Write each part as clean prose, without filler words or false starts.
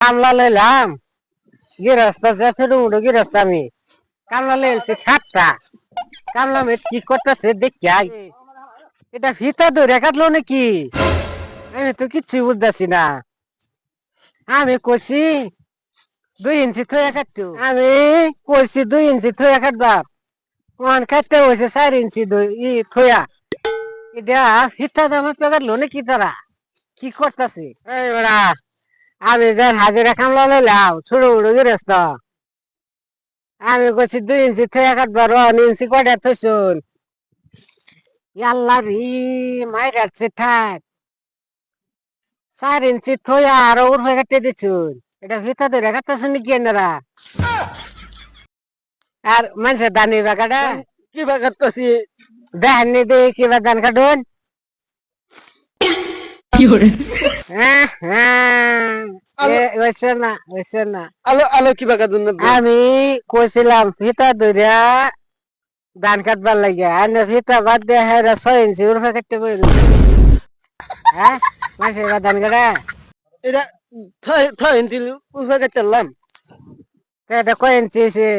কামলা লইলাম গৃহস্থ ছোট মোটো গৃহস্থ আমি কামলা লইছি 7টা কামলা মেট কি করতেছে দেখি আই এটা ফিতা ধরে কাটলো নাকি আমি তো কিচ্ছু বুঝতেছি না আমি কইছি 2 ইঞ্চি থইয়া কাটতো আমি কইছি 2 ইঞ্চি থইয়া কাটবার কোন কাটতে হয়েছে 4 ইঞ্চি থইয়া এটা ফিতা দামে কাটলো নাকি তারা কি করতেছে এই বড়া আমি যে হাজিরা কামলা লইলাম ছোট বড় গৃহস্থ আমি কইছি 2 ইঞ্চি থইয়া কাটবার 1 ইঞ্চি কয়টা থইছুন আল্লাহ রে মাইর আছে ঠাক 4 ইঞ্চি থইয়া আরো উর্ফে কাটতে দিছুন এটা ভিতর ধরে কাটতেছেন নাকি এনারা আর মানুষের দানি বাগাটা কি বা কাটতাছি দেখেননি দেখি কিবা ধান কাটুন আলো কি বা কাটুন আমি কইছিলাম ফিতা ধরিয়া ধান কাটবার লাগিয়া আনে ফিতা বাদ দিয়ে হ্যাঁ 6 ইঞ্চি উর্ফে কাটতে বই হ্যাঁ মানুষের ধান কাটা এটা ছয় ইঞ্চি উঠে কাটলাম এটা কয় ইঞ্চি হয়েছে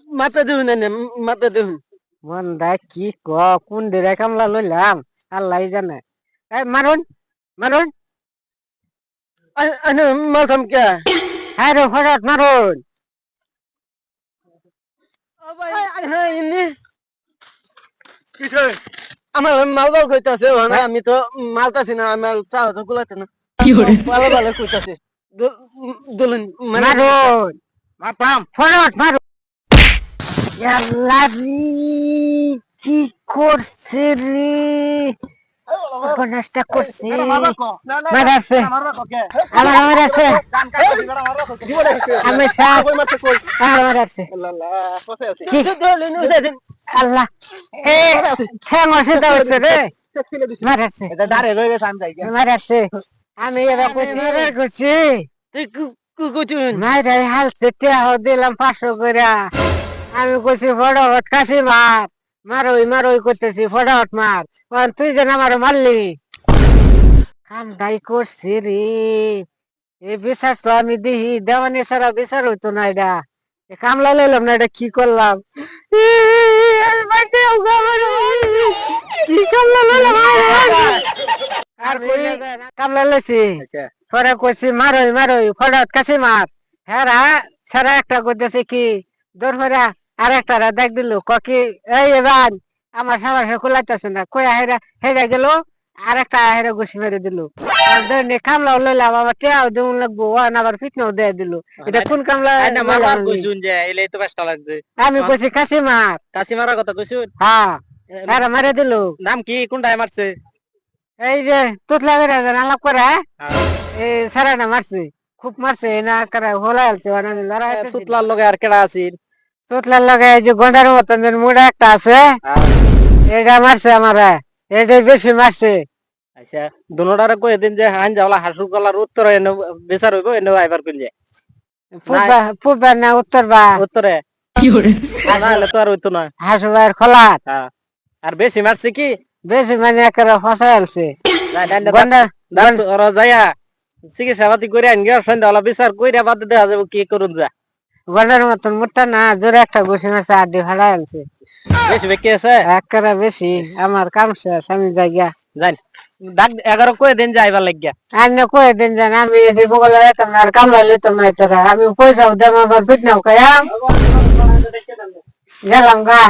মাপে দেখুন মাপে দেখুন মন্দা কি কোন দিরে কামলা লইলাম আল্লাহ জানে মারুন মারুন মালতাম কে হ্যাঁ রে হঠাৎ মারুন আমার মালবাল কইতাছে আমি তো মালতাছি না আমার চা তো গুলাতে না ভালো ভালো কইতাছে দুলুন মারুন মারতাম হঠাৎ মারুন আল্লাহ রে কি করছে রে উপন্যাসটা করছে মারাছে আমার মারাছে আমি মারাছে আল্লাহ এ ঠ্যাং অসুবিধা হচ্ছে রে মারাছে মারাছে আমি এবার কইছি তুই কুকুচুন মাইরে হাল সেটে দিলাম 500 করে আমি কইছি ফটাফট কাশি মার মারোই করতেছি ফটাফট মার তুই যেন আমার মারলি কামটাই করছি রে এ বিচার তো আমি দেখি দেওয়ানি ছাড়া বিচার হইতো না এটা কামলা লইলাম না এটা কি করলাম কি কামলা লইলাম আর কামলা লইছি পরে কইছি মারোই ফটাফট কাশি মার হ্যাঁ সারা একটা করতেছে কি দৌড় ফেরা আর একটা দেখ দিল কি এই এবার আমার সামনে খোলাইতেছে না কয়া হেরা গেল আর একটা হেরা ঘুষি মেরে দিল কামলা লইলাম আবার টেয়াও দেউন লাগবো আবার ফিটনাও দিয়ে দিল এটা কোন কামলা আমি কইছি কাশি মারার কথা কইছুন হ্যাঁ এরা মেরে দিল নাম কি কোনটায় মারছে এই যে তুতলা বেড়া আলাপ করে এই সারাটা মারছে খুব মারছে না করে হোলাইছে তুতলার লগে আর কেডা আছিল তুতলার লগে এই যে গন্ডার মতন মুড়া একটা আছে এটা মারছে আমারে এটা বেশি মারছে আচ্ছা দুনোটারে কই দিন যে হান যাওলা হাসু গলার উত্তর এনে বিচার হইব এনে আইবার কইলে পূর্ব না উত্তরে কি করে নাহলে তো আর হইতো না হাসু ভাইয়ের খোলাত আর বেশি মারছে কি বেশি মানে একেবারে ফসাইলছে যাইয়া চিকিৎসা পাতি করে আন গিয়া সন্ধ্যাবেলা বিচার কইরা বাদ দেওয়া যাবো কি করুন যা গন্ডার মতন মোটা না জোরে একটা ঘুষি মারছে আড্ডি ফাড়াই আনছে বেশি বেঁকে আছে একেবারে বেশি আমার কাম শেষ আমি যাই গিয়া জান ডাক 11 কই দিন যাইবার লাগিয়া আর না কই দিন জান আমি এটি বগলে আর কামলা লইতাম না এটা আমি পয়সা দেব আমার ফিট নাও কায়া গেলাম গা